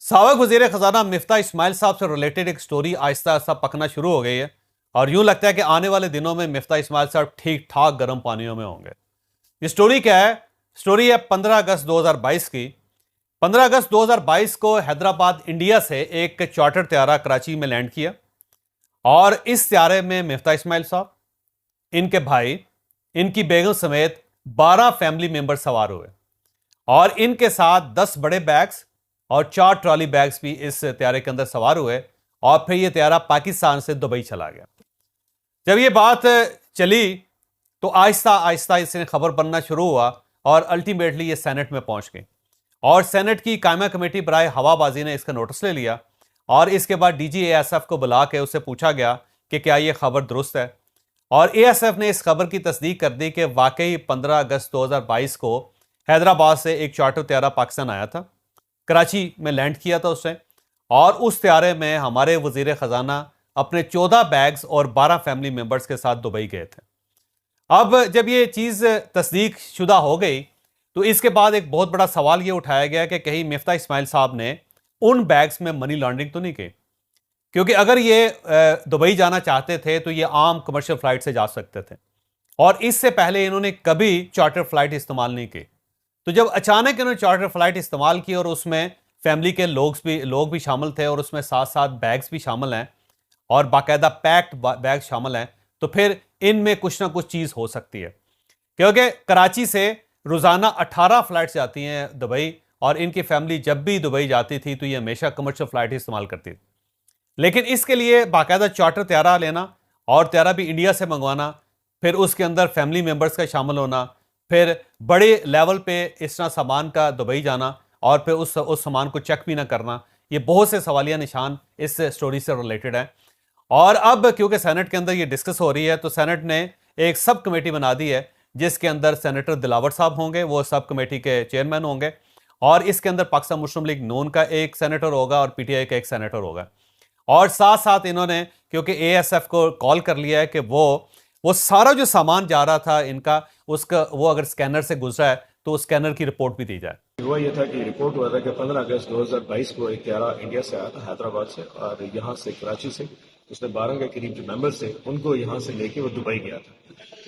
साबिक वजीर खजाना मिफ्ता इस्माइल साहब से रिलेटेड एक स्टोरी आहिस्ता आहिस्ता पकना शुरू हो गई है और यूं लगता है कि आने वाले दिनों में मिफ्ता इस्माइल साहब ठीक ठाक गर्म पानियों में होंगे। ये स्टोरी क्या है? स्टोरी है 15 अगस्त 2022 की। 15 अगस्त 2022 को हैदराबाद इंडिया से एक चार्टर त्यारा कराची में लैंड किया और इस त्यारे में मिफ्ता इस्माइल साहब, इनके भाई, इनकी बेगम समेत 12 फैमिली मेंबर सवार हुए और इनके साथ 10 बड़े बैग्स और 4 ट्रॉली बैग्स भी इस त्यारे के अंदर सवार हुए और फिर यह त्यारा पाकिस्तान से दुबई चला गया। जब ये बात चली तो आहिस्ता आहिस्ता इसने खबर बनना शुरू हुआ और अल्टीमेटली ये सेनेट में पहुंच गई और सेनेट की कायमा कमेटी बराए हवाबाजी ने इसका नोटिस ले लिया और इसके बाद डीजी एएसएफ को बुला के उससे पूछा गया कि क्या ये खबर दुरुस्त है और एएसएफ ने इस खबर की तस्दीक कर दी कि वाकई 15 अगस्त 2022 को हैदराबाद से एक चार्टर त्यारा पाकिस्तान आया था, कराची में लैंड किया था उसने और उस त्यारे में हमारे वजीर खजाना अपने 14 बैग्स और 12 फैमिली मेंबर्स के साथ दुबई गए थे। अब जब ये चीज़ तस्दीक शुदा हो गई तो इसके बाद एक बहुत बड़ा सवाल ये उठाया गया कि कहीं मिफ्ता इस्माइल साहब ने उन बैग्स में मनी लॉन्ड्रिंग तो नहीं की, क्योंकि अगर ये दुबई जाना चाहते थे तो ये आम कमर्शियल फ्लाइट से जा सकते थे और इससे पहले इन्होंने कभी चार्टर फ्लाइट इस्तेमाल नहीं की। तो जब अचानक इन्होंने चार्टर फ्लाइट इस्तेमाल की और उसमें फैमिली के लोग भी शामिल थे और उसमें साथ साथ बैग्स भी शामिल हैं और बाकायदा पैक्ड बैग शामिल हैं, तो फिर इनमें कुछ ना कुछ चीज़ हो सकती है, क्योंकि कराची से रोज़ाना 18 फ्लाइट्स जाती हैं दुबई और इनकी फैमिली जब भी दुबई जाती थी तो ये हमेशा कमर्शियल फ्लाइट इस्तेमाल करती थी। लेकिन इसके लिए बाकायदा चार्टर त्यारा लेना और त्यारा भी इंडिया से मंगवाना, फिर उसके अंदर फैमिली मेम्बर्स का शामिल होना, फिर बड़े लेवल पे इस तरह सामान का दुबई जाना और फिर उस सामान को चेक भी ना करना, ये बहुत से सवालिया निशान इस स्टोरी से रिलेटेड हैं। और अब क्योंकि सेनेट के अंदर ये डिस्कस हो रही है तो सेनेट ने एक सब कमेटी बना दी है जिसके अंदर सेनेटर दिलावर साहब होंगे, वो सब कमेटी के चेयरमैन होंगे और इसके अंदर पाकिस्तान मुस्लिम लीग नून का एक सेनेटर होगा और पीटीआई का एक सेनेटर होगा। और साथ साथ इन्होंने क्योंकि एएसएफ को कॉल कर लिया है कि वो सारा जो सामान जा रहा था इनका, उसका वो अगर स्कैनर से गुजरा है तो स्कैनर की रिपोर्ट भी दी जाए। हुआ ये था कि रिपोर्ट हुआ था कि 15 अगस्त 2022 को एक त्यारा इंडिया से आया था, हैदराबाद से, और यहाँ से कराची से उसने 12 के करीब जो मेंबर्स थे उनको यहाँ से लेके वो दुबई गया था।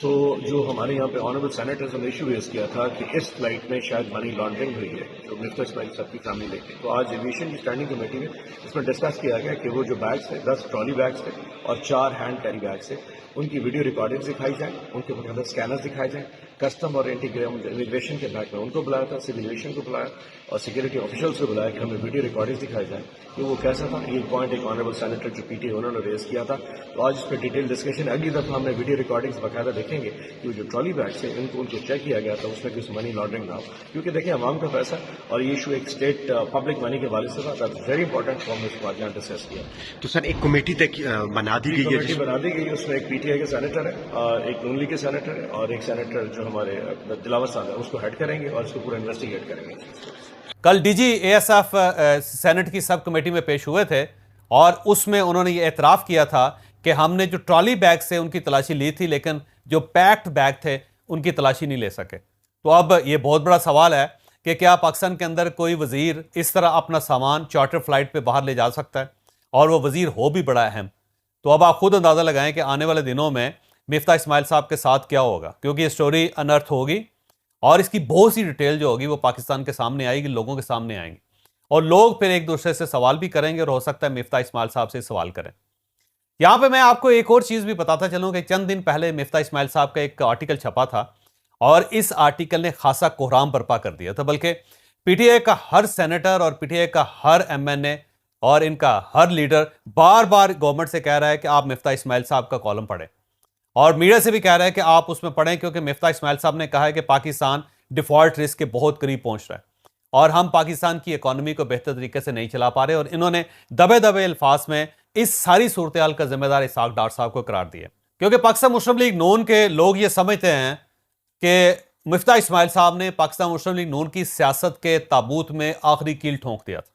तो जो हमारे यहाँ पे ऑनरेबल सेनेटर्स ने इशू रेज किया था कि इस फ्लाइट में शायद मनी लॉन्ड्रिंग हुई है, जो मिफ्ता इस्माइल साहब की फैमिली लेके। तो आज एविएशन की स्टैंडिंग कमेटी में इसमें डिस्कस किया गया कि वो जो बैग्स थे 10 ट्रॉली बैग्स थे और 4 हैंड कैरी बैग्स थे, उनकी वीडियो रिकॉर्डिंग दिखाई जाए, उनके अंदर स्कैनर्स दिखाए जाए। कस्टम और इमिग्रेशन के बैग में उनको बुलाया था, सिविल एविएशन को बुलाया और सिक्योरिटी ऑफिशियल्स को बुलाया कि हमें वीडियो रिकॉर्डिंग दिखाई जाए कि वो कैसा था। ये पॉइंट एक ऑनरेबल सेनेटर जो पीटीआई उन्होंने रेज किया था। तो आज इस पर डिटेल डिस्कशन, अगली दफा हमने वीडियो रिकॉर्डिंग्स बाकायदा देखेंगे कि जो ट्रॉली बैग्स है उनको चेक किया गया था, उसमें किसी मनी लॉन्ड्रिंग ना हो, क्योंकि देखिए अवाम का पैसा और ये इशू एक स्टेट पब्लिक मनी के वाले से था। दैट्स वेरी इंपॉर्टेंट फॉर इसको आज यहाँ डिस्कस किया। तो सर एक कमेटी तक बना दी गई है, कमेटी बना दी गई है, उसमें एक पीटीआई के सेनेटर है, एक नून लीग के सेनेटर है और एक सेनेटर जो हमारे दिलावर साहब है उसको हेड करेंगे और इसको पूरा इन्वेस्टिगेट करेंगे। कल डीजी एएसएफ सेनेट की सब कमेटी में पेश हुए थे और उसमें उन्होंने ये एतराफ़ किया था कि हमने जो ट्रॉली बैग से उनकी तलाशी ली थी लेकिन जो पैक्ड बैग थे उनकी तलाशी नहीं ले सके। तो अब ये बहुत बड़ा सवाल है कि क्या पाकिस्तान के अंदर कोई वज़ीर इस तरह अपना सामान चार्टर फ्लाइट पे बाहर ले जा सकता है, और वो वज़ीर हो भी बड़ा अहम। तो अब आप खुद अंदाज़ा लगाएं कि आने वाले दिनों में मिफ्ता इस्माइल साहब के साथ क्या होगा, क्योंकि ये स्टोरी अनर्थ होगी और इसकी बहुत सी डिटेल जो होगी वो पाकिस्तान के सामने आएगी, लोगों के सामने आएंगी और लोग फिर एक दूसरे से सवाल भी करेंगे और हो सकता है मिफ्ता इस्माइल साहब से सवाल करें। यहां पे मैं आपको एक और चीज भी बताता चलूं कि चंद दिन पहले मिफ्ता इस्माइल साहब का एक आर्टिकल छपा था और इस आर्टिकल ने खासा कोहराम बर्पा कर दिया था। बल्कि पीटीआई का हर सेनेटर और पीटीआई का हर एमएनए और इनका हर लीडर बार बार गवर्नमेंट से कह रहा है कि आप मिफ्ता इस्माइल साहब का कॉलम पढ़ें और मीडिया से भी कह रहा है कि आप उसमें पढ़ें, क्योंकि मिफ्ता इस्माइल साहब ने कहा है कि पाकिस्तान डिफॉल्ट रिस्क के बहुत करीब पहुंच रहा है और हम पाकिस्तान की इकोनॉमी को बेहतर तरीके से नहीं चला पा रहे। और इन्होंने दबे दबे अल्फाज में इस सारी सूरत हाल का जिम्मेदार इसहाक डार साहब को करार दिया, क्योंकि पाकिस्तान मुस्लिम लीग नून के लोग ये समझते हैं कि मिफ्ता इस्माइल साहब ने पाकिस्तान मुस्लिम लीग नून की सियासत के ताबूत में आखिरी कील ठोंक दिया था।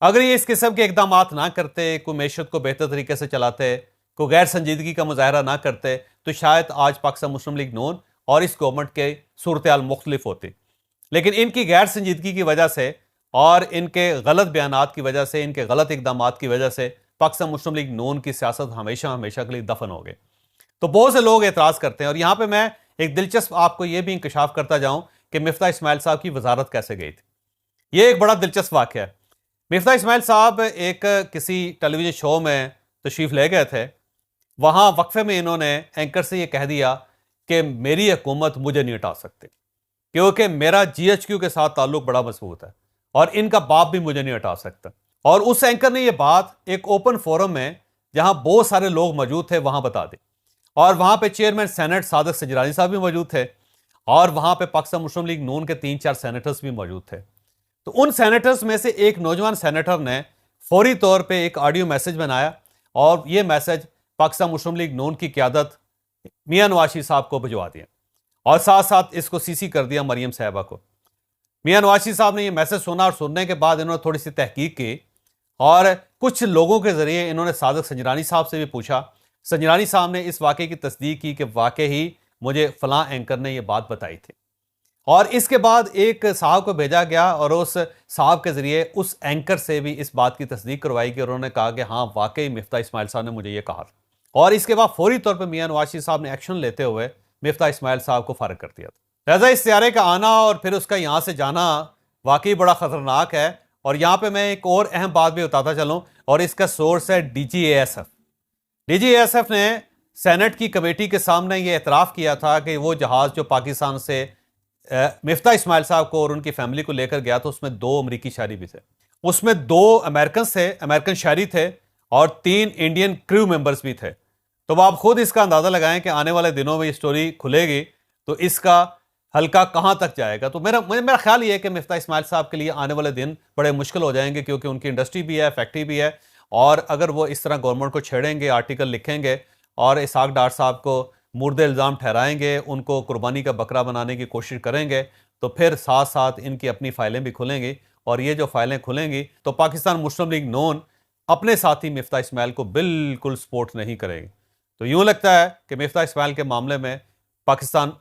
अगर ये इस किस्म के इकदाम ना करते, कोई मैशत को बेहतर तरीके से चलाते, कोई गैर संजीदगी का मुजाहरा ना करते, तो शायद आज पाकिस्तान मुस्लिम लीग नून और इस गवर्नमेंट के सूरत हाल मुख्तलिफ होती। लेकिन इनकी गैर संजीदगी की वजह से और इनके गलत बयानात की वजह से, इनके गलत इकदामात की वजह से पाकिस्तान मुस्लिम लीग नून की सियासत हमेशा हमेशा के लिए दफन हो गई। तो बहुत से लोग एतराज़ करते हैं। और यहां पे मैं एक दिलचस्प आपको यह भी इंकशाफ करता जाऊं कि मिफ्ता इस्माइल साहब की वजारत कैसे गई थी। यह एक बड़ा दिलचस्प वाक़या है। मिफ्ता इस्माइल साहब एक किसी टेलीविजन शो में तशरीफ़ ले गए थे। वहां वक्फे में इन्होंने एंकर से यह कह दिया कि मेरी हुकूमत मुझे नहीं हटा सकती, क्योंकि मेरा GHQ के साथ ताल्लुक बड़ा मजबूत है और इनका बाप भी मुझे नहीं हटा सकता। और उस एंकर ने यह बात एक ओपन फोरम में, जहां बहुत सारे लोग मौजूद थे, वहां बता दी। और वहां पे चेयरमैन सेनेट सादिक सजरानी साहब भी मौजूद थे और वहां पे पाकिस्तान मुस्लिम लीग नून के 3-4 सेनेटर्स भी मौजूद थे। तो उन सेनेटर्स में से एक नौजवान सेनेटर ने फौरी तौर पे एक ऑडियो मैसेज बनाया और यह मैसेज पाकिस्तान मुस्लिम लीग नून की क़यादत मियां नवाज शरीफ साहब को भिजवा दिया और साथ साथ इसको CC कर दिया मरियम साहिबा को। मियां नवाज शरीफ साहब ने यह मैसेज सुना और सुनने के बाद इन्होंने थोड़ी सी तहकीक की और कुछ लोगों के जरिए इन्होंने सादिक सजरानी साहब से भी पूछा। सजरानी साहब ने इस वाक़े की तस्दीक की कि वाकई ही मुझे फलां एंकर ने यह बात बताई थी। और इसके बाद एक साहब को भेजा गया और उस साहब के जरिए उस एंकर से भी इस बात की तस्दीक करवाई कि उन्होंने कहा कि हाँ, वाकई मिफ्ता इस्माइल साहब ने मुझे ये कहा। और इसके बाद फौरी तौर पर मियां नवाज शरीफ साहब ने एक्शन लेते हुए मिफ्ता इस्माइल साहब को फारिग कर दिया था। लिहाजा इस सियारे का आना और फिर उसका यहाँ से जाना वाकई बड़ा खतरनाक है। और यहाँ पे मैं एक और अहम बात भी बताता चलूँ, और इसका सोर्स है DGASF। DGASF ने सेनेट की कमेटी के सामने ये एतराफ़ किया था कि वो जहाज़ जो पाकिस्तान से मिफ्ता इस्माइल साहब को और उनकी फैमिली को लेकर गया था, उसमें 2 अमरीकी शहरी भी थे, उसमें 2 अमेरिकन थे, अमेरिकन शहरी थे, और 3 इंडियन क्रू मेंबर्स भी थे। तो आप खुद इसका अंदाज़ा लगाएं कि आने वाले दिनों में ये स्टोरी खुलेगी तो इसका हल्का कहाँ तक जाएगा। तो मेरा ख्याल ये है कि मिफ्ता इस्माइल साहब के लिए आने वाले दिन बड़े मुश्किल हो जाएंगे, क्योंकि उनकी इंडस्ट्री भी है, फैक्ट्री भी है, और अगर वो इस तरह गवर्नमेंट को छेड़ेंगे, आर्टिकल लिखेंगे और इसहाक डार साहब को मुर्दे इल्ज़ाम ठहराएंगे, उनको कुर्बानी का बकरा बनाने की कोशिश करेंगे, तो फिर साथ साथ इनकी अपनी फाइलें भी खुलेंगी। और ये जो फाइलें खुलेंगी तो पाकिस्तान मुस्लिम लीग नून अपने साथी मिफ्ता इस्माइल को बिल्कुल सपोर्ट नहीं करेगी। तो यूँ लगता है कि मिफ्ता इस्माइल के मामले में पाकिस्तान